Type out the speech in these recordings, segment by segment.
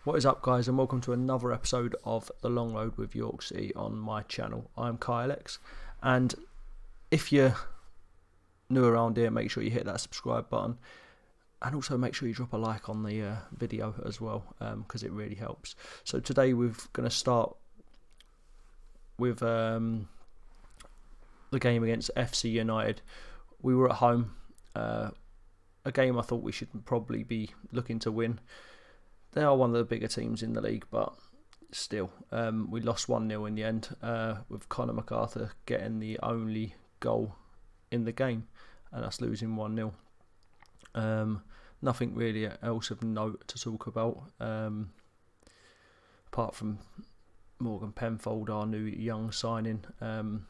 What is up, guys, and welcome to another episode of The Long Road with York City on my channel. I'm Kyle X, and if you're new around here, make sure you hit that subscribe button, and also make sure you drop a like on the video as well, because it really helps. So today we're going to start with the game against FC United. We were at home, a game I thought we should probably be looking to win. They are one of the bigger teams in the league, but still, we lost 1-0 in the end, with Conor MacArthur getting the only goal in the game, and us losing 1-0. Nothing really else of note to talk about, apart from Morgan Penfold, our new young signing, on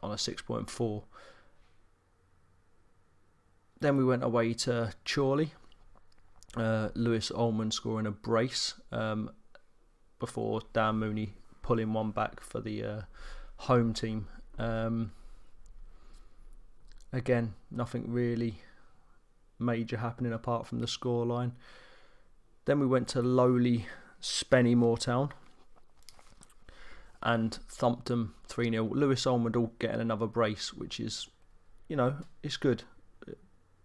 a 6.4. Then we went away to Chorley. Lewis Ullman scoring a brace before Dan Mooney pulling one back for the home team. Again, nothing really major happening apart from the scoreline. Then we went to lowly Spennymoor Town and thumped them 3-0. Lewis Ullman all getting another brace, which is, it's good.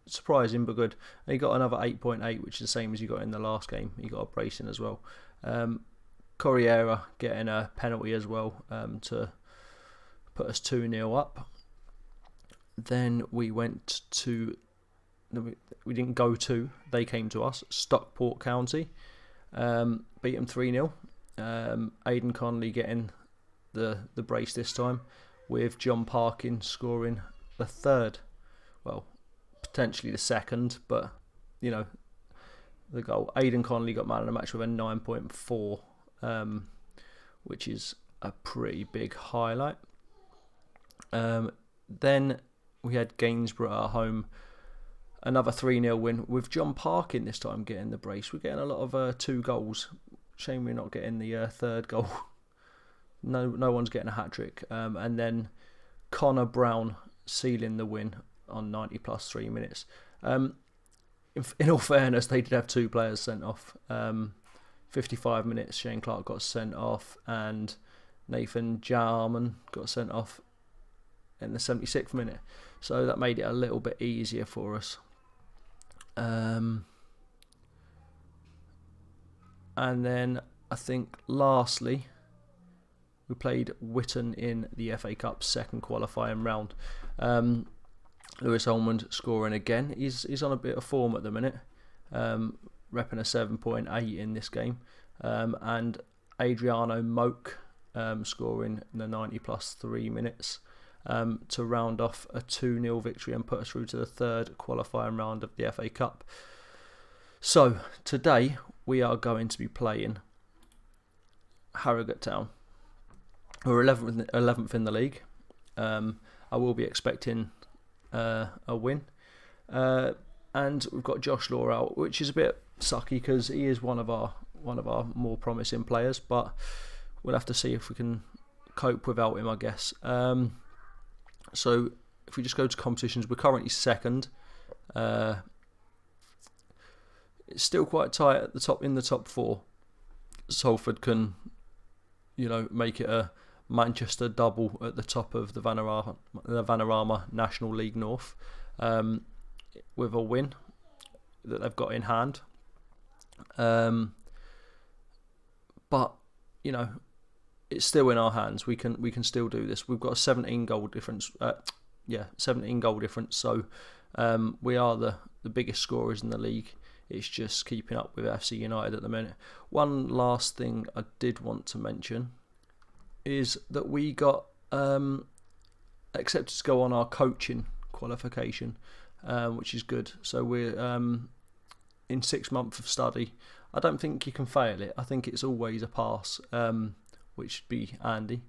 Surprising but good. And he got another 8.8, which is the same as he got in the last game. He got a bracing as well. Corriera getting a penalty as well, to put us 2-0 up. Then we went to, we didn't go to, they came to us, Stockport County, beat them 3-0. Aidan Connolly getting the brace this time, with John Parkin scoring the third. Well, potentially the second, but the goal. Aidan Connolly got man of the match with a 9.4, which is a pretty big highlight. Then we had Gainsborough at home, another 3-0 win with John Parkin this time getting the brace. We're getting a lot of 2 goals. Shame we're not getting the third goal. No one's getting a hat trick. And then Connor Brown sealing the win on 90 plus 3 minutes. In all fairness, they did have 2 players sent off. 55 minutes, Shane Clark got sent off, and Nathan Jarman got sent off in the 76th minute. So that made it a little bit easier for us. And then I think lastly, we played Witton in the FA Cup second qualifying round. Lewis Ullman scoring again. He's on a bit of form at the minute, repping a 7.8 in this game, and Adriano Moke scoring in the 90 plus 3 minutes to round off a 2-0 victory and put us through to the third qualifying round of the FA Cup. So today we are going to be playing Harrogate Town. We're 11th in the league. I will be expecting a win, and we've got Josh Law out, which is a bit sucky because he is one of our more promising players, but we'll have to see if we can cope without him, I guess. So if we just go to competitions, we're currently second. It's still quite tight at the top, in the top 4. Salford can make it a Manchester double at the top of the Vanarama National League North, with a win that they've got in hand. But it's still in our hands. We can still do this. We've got a 17 goal difference. 17 goal difference. So we are the biggest scorers in the league. It's just keeping up with FC United at the minute. One last thing I did want to mention is that we got accepted to go on our coaching qualification, which is good. So we're in 6 months of study. I don't think you can fail it. I think it's always a pass, which would be handy.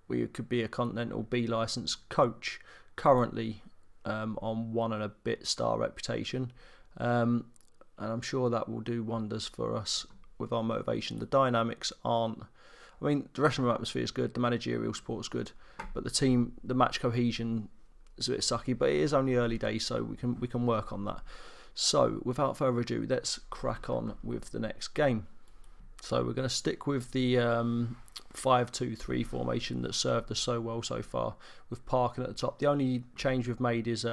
We could be a Continental B licensed coach, currently on 1 and a bit star reputation, and I'm sure that will do wonders for us with our motivation. The dynamics aren't, the dressing room atmosphere is good, the managerial support is good, but the match cohesion is a bit sucky. But it is only early days, so we can work on that. So without further ado, let's crack on with the next game. So we're going to stick with the 5-2-3 formation that served us so well so far, with Parkin at the top. The only change we've made is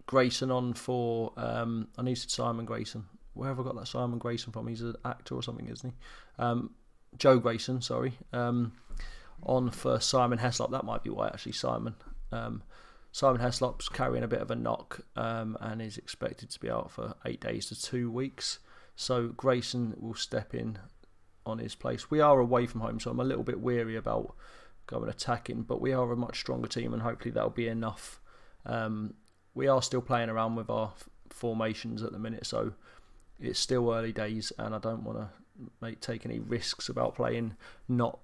Grayson on for, I needed Simon Grayson. Where have I got that Simon Grayson from? He's an actor or something, isn't he? Joe Grayson, sorry. On for Simon Heslop. That might be why, actually, Simon. Simon Heslop's carrying a bit of a knock and is expected to be out for 8 days to 2 weeks. So Grayson will step in on his place. We are away from home, so I'm a little bit weary about going attacking, but we are a much stronger team, and hopefully that'll be enough. We are still playing around with our formations at the minute, so it's still early days, and I don't want to take any risks about playing not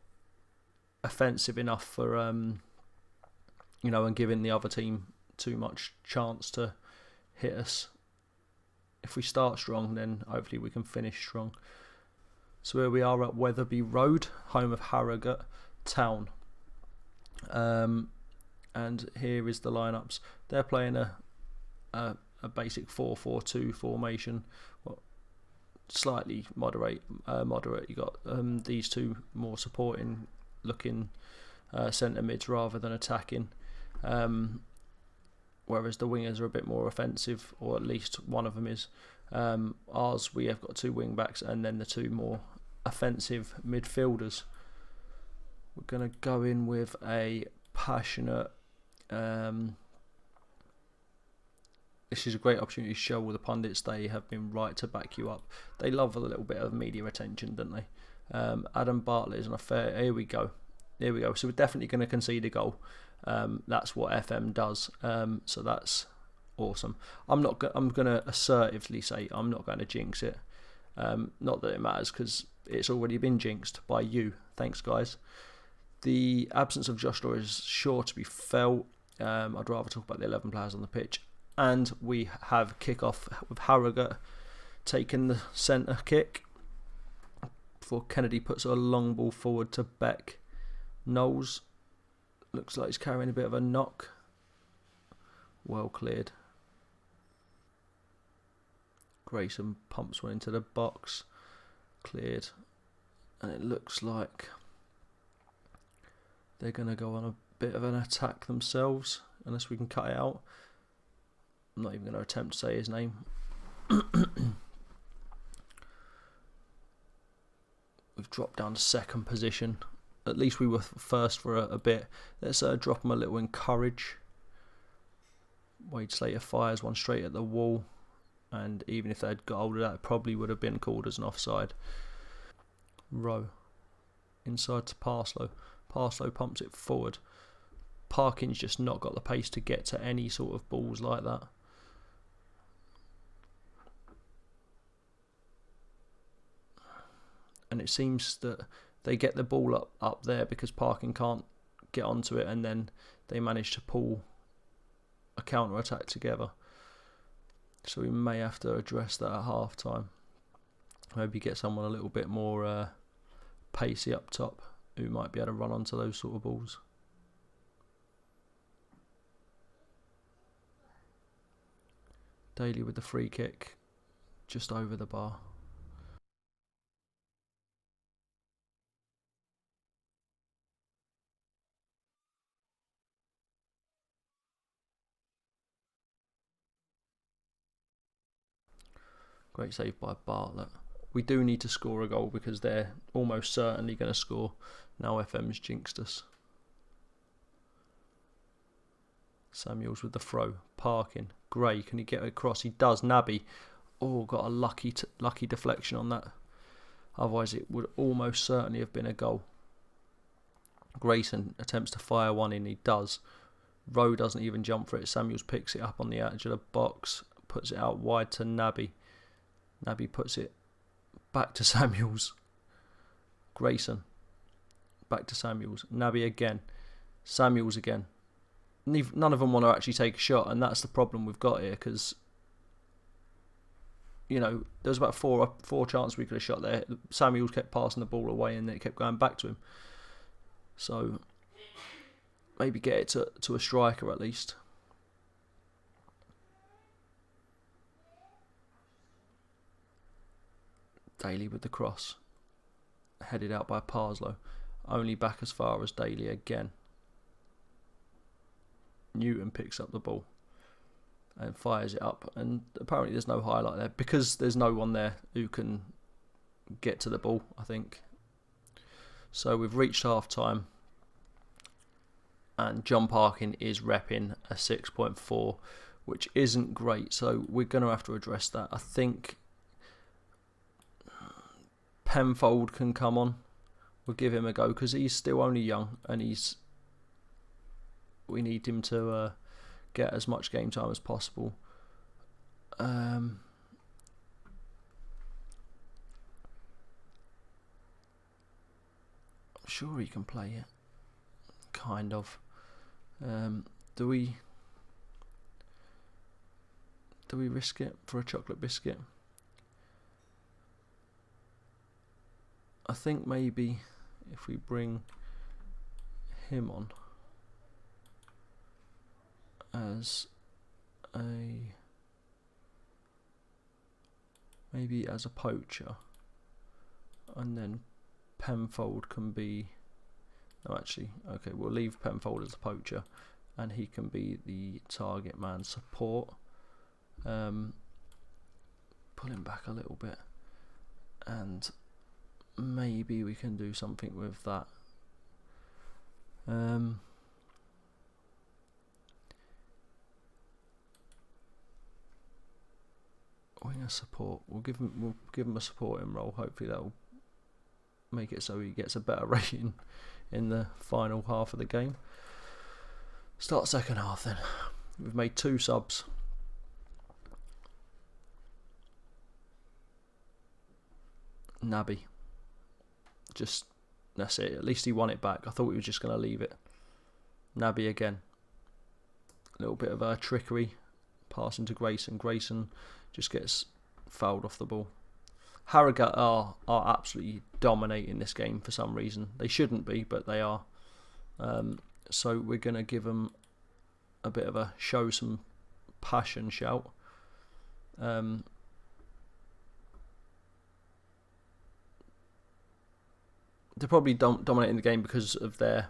offensive enough for and giving the other team too much chance to hit us. If we start strong, then hopefully we can finish strong. So here we are at Wetherby Road, home of Harrogate Town. And here is the lineups. They're playing a basic 4-4-2 formation. Well, slightly moderate. You got these two more supporting looking centre mids rather than attacking. Whereas the wingers are a bit more offensive, or at least one of them is. Ours, we have got 2 wing backs and then the 2 more offensive midfielders. We're going to go in with a passionate... this is a great opportunity to show all the pundits they have been right to back you up. They love a little bit of media attention, don't they? Adam Bartlett is on a fair... Here we go. So we're definitely going to concede a goal. That's what FM does. So that's awesome. I'm going to assertively say I'm not going to jinx it. Not that it matters, because it's already been jinxed by you. Thanks, guys. The absence of Josh Law is sure to be felt. I'd rather talk about the 11 players on the pitch. And we have kick-off with Harrogate taking the centre kick before Kennedy puts a long ball forward to Beck. Knowles looks like he's carrying a bit of a knock. Well cleared. Grayson pumps one into the box. Cleared. And it looks like they're going to go on a bit of an attack themselves, unless we can cut it out. I'm not even going to attempt to say his name. We've dropped down to second position. At least we were first for a bit. Let's drop them a little in courage. Wade Slater fires one straight at the wall, and even if they'd got hold of that, it probably would have been called as an offside. Rowe inside to Parslow. Parslow pumps it forward. Parkin's just not got the pace to get to any sort of balls like that. And it seems that they get the ball up there because Parkin can't get onto it, and then they manage to pull a counter-attack together. So we may have to address that at half-time. Maybe get someone a little bit more pacey up top who might be able to run onto those sort of balls. Daly with the free kick just over the bar. Great save by Bartlett. We do need to score a goal because they're almost certainly going to score. Now FM's jinxed us. Samuels with the throw. Parkin. Gray, can he get across? He does. Naby. Oh, got a lucky deflection on that. Otherwise it would almost certainly have been a goal. Grayson attempts to fire one in. He does. Rowe doesn't even jump for it. Samuels picks it up on the edge of the box. Puts it out wide to Naby. Naby puts it back to Samuels. Grayson. Back to Samuels. Naby again. Samuels again. None of them want to actually take a shot, and that's the problem we've got here, because there's about four chances we could have shot there. Samuels kept passing the ball away, and then it kept going back to him. So maybe get it to a striker at least. Daly with the cross. Headed out by Parslow. Only back as far as Daly again. Newton picks up the ball and fires it up, and apparently there's no highlight there because there's no one there who can get to the ball, I think. So we've reached half time, and John Parkin is repping a 6.4, which isn't great, so we're going to have to address that. I think Penfold can come on. We'll give him a go because he's still only young, and we need him to get as much game time as possible. I'm sure he can play it, kind of. Do we risk it for a chocolate biscuit? I think maybe if we bring him on as a poacher, and then Penfold can be, no, actually, okay, we'll leave Penfold as a poacher and he can be the target man support. Pull him back a little bit, and maybe we can do something with that. Winger support. We'll give him a supporting role. Hopefully that'll make it so he gets a better rating in the final half of the game. Start second half then. We've made 2 subs. Naby. Just, that's it. At least he won it back. I thought we were just going to leave it. Naby again. A little bit of a trickery. Passing to Grayson. Grayson just gets fouled off the ball. Harrogate are absolutely dominating this game for some reason. They shouldn't be, but they are. So we're going to give them a bit of a show some passion shout. They're probably dominating the game because of they're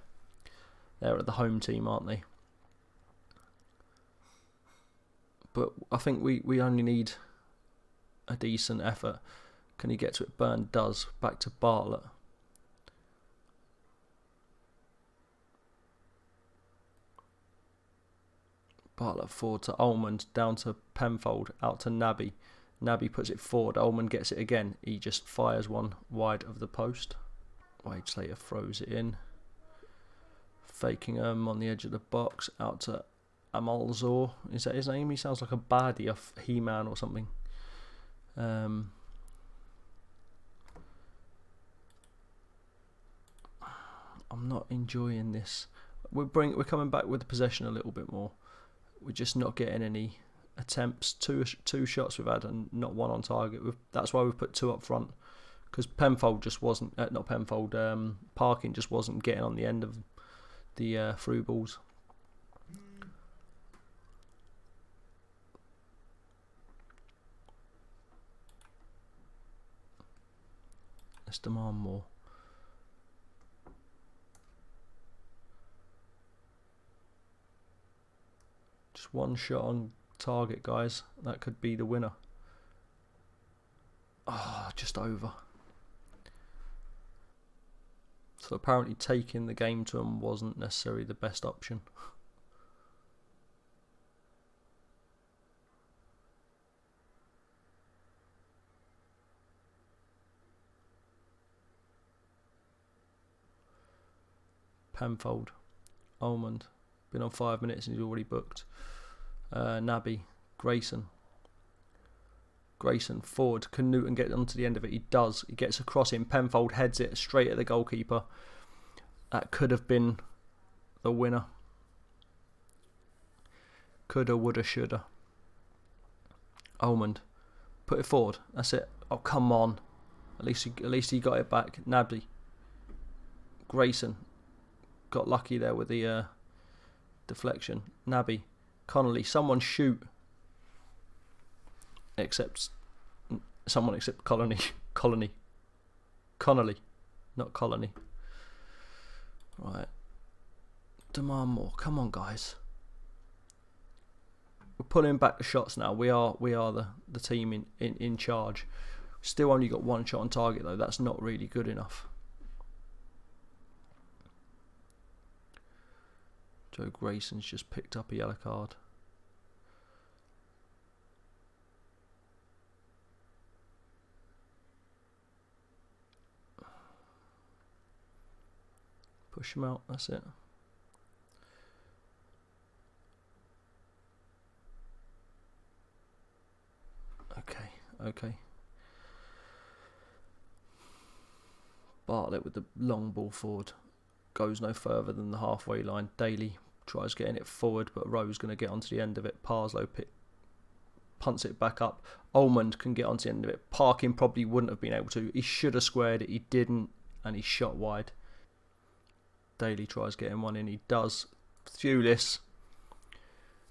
at the home team, aren't they? But I think we only need a decent effort. Can he get to it? Byrne does. Back to Bartlett. Bartlett forward to Ullman, down to Penfold, out to Naby. Naby puts it forward. Ullman gets it again. He just fires one wide of the post. Wade Slater throws it in. Faking him on the edge of the box. Out to Amalzor. Is that his name? He sounds like a baddie off He-Man or something. I'm not enjoying this. We're coming back with the possession a little bit more. We're just not getting any attempts. Two shots we've had and not one on target. That's why we've put 2 up front, because Penfold just wasn't not Penfold. Parkin just wasn't getting on the end of the through balls. Let's demand more. Just one shot on target, guys. That could be the winner. Oh, just over. So apparently taking the game to him wasn't necessarily the best option. Penfold. Almond. Been on 5 minutes and he's already booked. Naby. Grayson. Grayson forward. Can Newton get onto the end of it? He does. He gets across him. Penfold heads it straight at the goalkeeper. That could have been the winner. Coulda, woulda, shoulda. Almond. Put it forward. That's it. Oh, come on. At least he got it back. Naby. Grayson. Got lucky there with the deflection. Naby. Connolly. Someone shoot. Someone except Connolly, not Colony. Right. Demand more. Come on, guys. We're pulling back the shots now. We are the team in charge. Still only got one shot on target though. That's not really good enough. Joe Grayson's just picked up a yellow card. Push him out, that's it. Okay. Bartlett with the long ball forward. Goes no further than the halfway line. Daly tries getting it forward, but Rowe's going to get onto the end of it. Parslow punts it back up. Almond can get onto the end of it. Parkin probably wouldn't have been able to. He should have squared it. He didn't, and he shot wide. Daly tries getting one in. He does. Thewlis.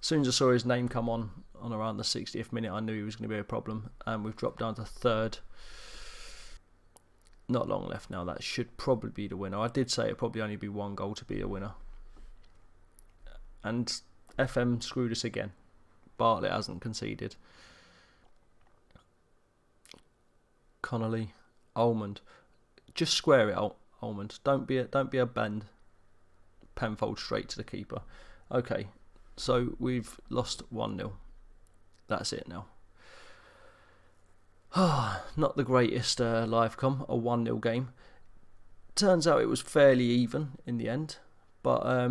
As soon as I saw his name come on around the 60th minute, I knew he was going to be a problem. And we've dropped down to third. Not long left now. That should probably be the winner. I did say it'd probably only be one goal to be a winner. And FM screwed us again. Bartlett hasn't conceded. Connolly, Almond, just square it out. Almond, don't be a bend. Penfold straight to the keeper. Okay, so we've lost 1-0. That's it now. Not the greatest live com, a 1-0 game. Turns out it was fairly even in the end, but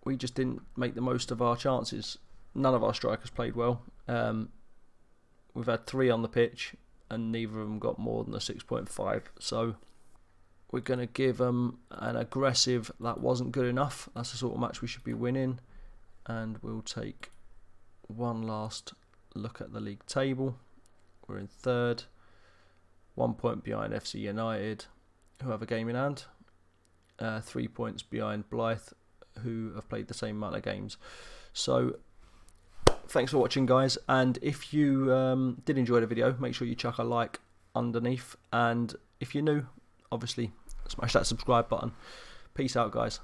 we just didn't make the most of our chances. None of our strikers played well. We've had 3 on the pitch, and neither of them got more than a 6.5. So we're going to give them an aggressive, that wasn't good enough. That's the sort of match we should be winning. And we'll take one last look at the league table. We're in third, 1 point behind FC United, who have a game in hand. 3 points behind Blyth, who have played the same amount of games. So thanks for watching, guys. And if you did enjoy the video, make sure you chuck a like underneath. And if you're new, obviously smash that subscribe button. Peace out, guys.